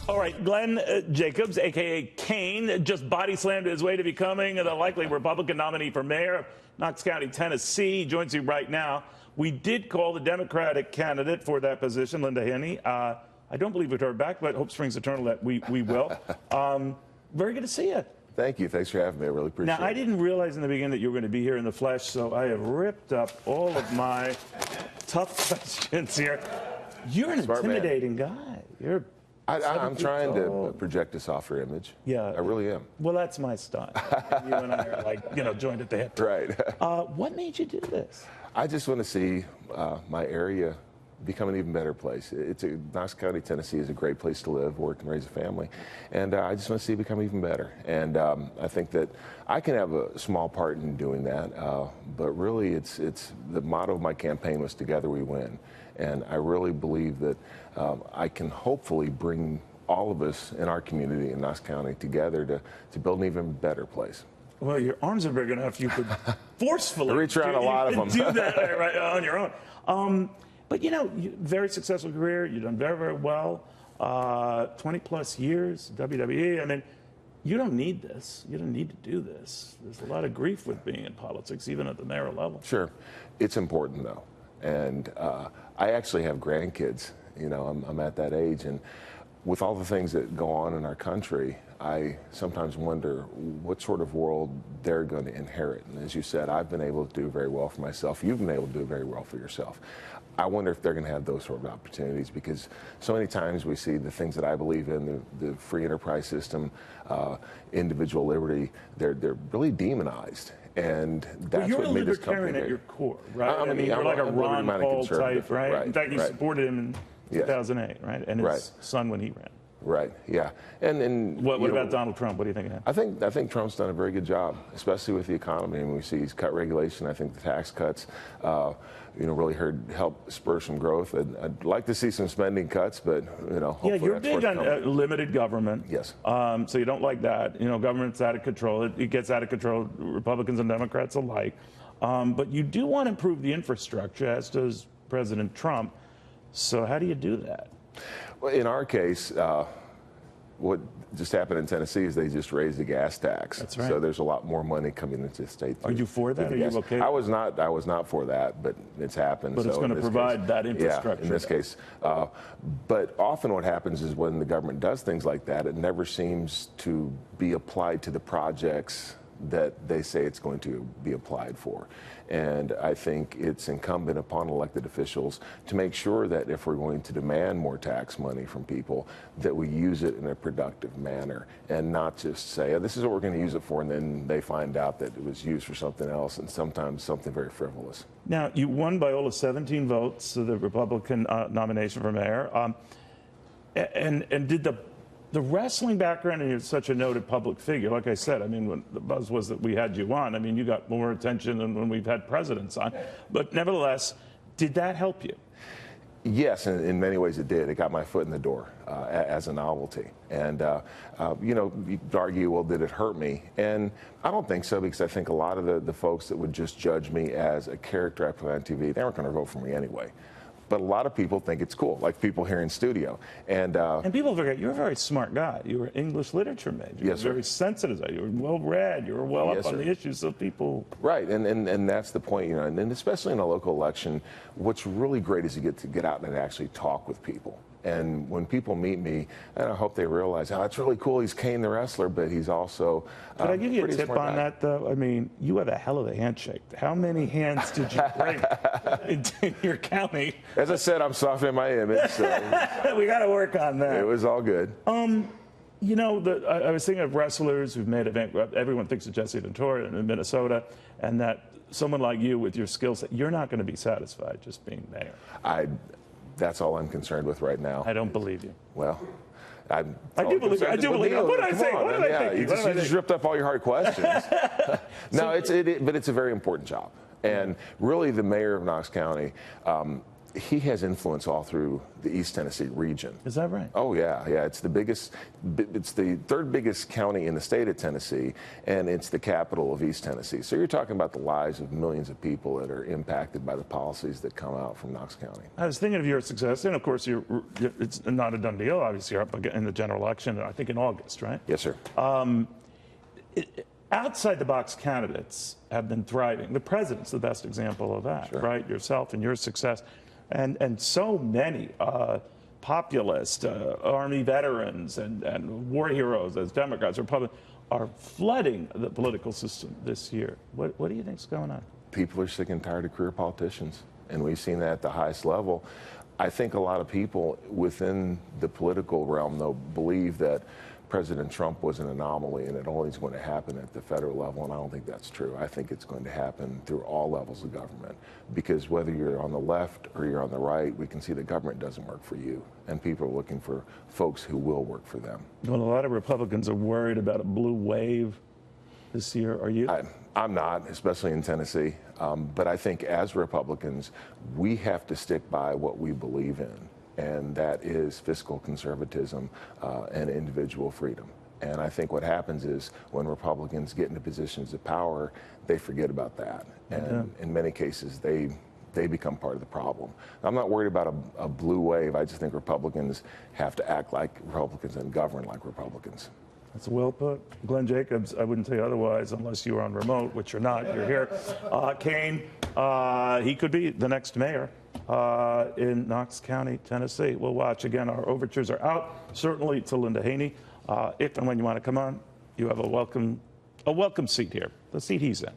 All right, Glenn Jacobs, a.k.a. Kane, just body slammed his way to becoming the likely Republican nominee for mayor of Knox County, Tennessee. He joins you right now. We did call the Democratic candidate for that position, Linda Haney. I don't believe we've heard back, but hope springs eternal that we will. Very good to see you. Thank you. Thanks for having me. I really appreciate it. Now, I didn't realize in the beginning that you were going to be here in the flesh, so I have ripped up all of my tough questions here. You're an intimidating guy. I'm trying to project a softer image. Yeah. I really am. Well, that's my style. You and I are like, joined at the hip. Right. What made you do this? I just want to see my area become an even better place. Knox County, Tennessee is a great place to live, work, and raise a family. And I just want to see it become even better. And I think that I can have a small part in doing that. But really, it's the motto of my campaign was "Together we win." And I really believe that I can hopefully bring all of us in our community in Knox County together to build an even better place. Well, your arms are big enough. You could forcefully reach around a lot of them. Do that right on your own. But, very successful career. You've done very, very well. 20-plus years, WWE. I mean, you don't need this. You don't need to do this. There's a lot of grief with being in politics, even at the mayoral level. Sure. It's important, though. And I actually have grandkids. I'm at that age. And with all the things that go on in our country, I sometimes wonder what sort of world they're going to inherit. And as you said, I've been able to do very well for myself. You've been able to do very well for yourself. I wonder if they're going to have those sort of opportunities, because so many times we see the things that I believe in, the free enterprise system, individual liberty, they're really demonized. And that's what made this company You're a libertarian at your core, right? I mean, you're like a Ron Paul type, right? In fact, you supported him in 2008, right? And his son when he ran. Right. Yeah. And what about Donald Trump? What do you think of him? I think Trump's done a very good job, especially with the economy. I mean, we see he's cut regulation. I think the tax cuts, really help spur some growth. I'd like to see some spending cuts, but hopefully you're big on limited government. Yes. So you don't like that. Government's out of control. It gets out of control. Republicans and Democrats alike. But you do want to improve the infrastructure, as does President Trump. So how do you do that? Well, in our case, what just happened in Tennessee is they just raised the gas tax. That's right. So there's a lot more money coming into the state. Are you for that? Are you okay? I was not for that, but it's happened. But it's going to provide that infrastructure. Yeah, in this case. But often what happens is when the government does things like that, it never seems to be applied to the projects that they say it's going to be applied for. And I think it's incumbent upon elected officials to make sure that if we're going to demand more tax money from people, that we use it in a productive manner and not just say, this is what we're going to use it for, and then they find out that it was used for something else, and sometimes something very frivolous. Now, you won by all of 17 votes, the Republican nomination for mayor. And did the wrestling background, and you're such a noted public figure, like I said, I mean, when the buzz was that we had you on, I mean, you got more attention than when we've had presidents on. But nevertheless, did that help you? Yes, in many ways it did. It got my foot in the door as a novelty. And, you could argue, well, did it hurt me? And I don't think so, because I think a lot of the folks that would just judge me as a character I play on TV, they weren't going to vote for me anyway. But a lot of people think it's cool, like people here in studio. And people forget, you're a very smart guy. You were an English literature major. Yes, sir. You're very sensitive. You were well-read. You were well up on the issues, so people... Right, and that's the point, and especially in a local election, what's really great is you get out and actually talk with people. And when people meet me, and I hope they realize, it's really cool. He's Kane the wrestler, but he's also Could I give you a tip on that, though? I mean, you have a hell of a handshake. How many hands did you break in your county? As I said, I'm softening my image. So we got to work on that. It was all good. I was thinking of wrestlers who've made event. Everyone thinks of Jesse Ventura in Minnesota, and that someone like you with your skill set, you're not going to be satisfied just being mayor. That's all I'm concerned with right now. I don't believe you. Well, I do believe you. I do believe you. What did I say? What did I think? You just ripped up all your hard questions. No, but it's a very important job. And really, the mayor of Knox County, he has influence all through the East Tennessee region. Is that right? Oh, yeah. It's the biggest, it's the third biggest county in the state of Tennessee, and it's the capital of East Tennessee. So you're talking about the lives of millions of people that are impacted by the policies that come out from Knox County. I was thinking of your success, and of course, it's not a done deal. Obviously, you're up in the general election, I think in August, right? Yes, sir. Outside the box candidates have been thriving. The president's the best example of that, right? Yourself and your success. And so many populist, Army veterans, and war heroes as Democrats, Republicans, are flooding the political system this year. What do you think's going on? People are sick and tired of career politicians, and we've seen that at the highest level. I think a lot of people within the political realm, though, believe that President Trump was an anomaly and it only is going to happen at the federal level, and I don't think that's true. I think it's going to happen through all levels of government, because whether you're on the left or you're on the right, we can see the government doesn't work for you, and people are looking for folks who will work for them. Well, a lot of Republicans are worried about a blue wave this year. Are you? I'm not, especially in Tennessee. But I think as Republicans, we have to stick by what we believe in, and that is fiscal conservatism and individual freedom. And I think what happens is when Republicans get into positions of power, they forget about that. And in many cases, they become part of the problem. I'm not worried about a blue wave. I just think Republicans have to act like Republicans and govern like Republicans. That's well put. Glenn Jacobs, I wouldn't say otherwise unless you were on remote, which you're not. You're here. Kane, he could be the next mayor in Knox County, Tennessee. We'll watch. Again, our overtures are out, certainly to Linda Haney. If and when you want to come on, you have a welcome seat here, the seat he's in.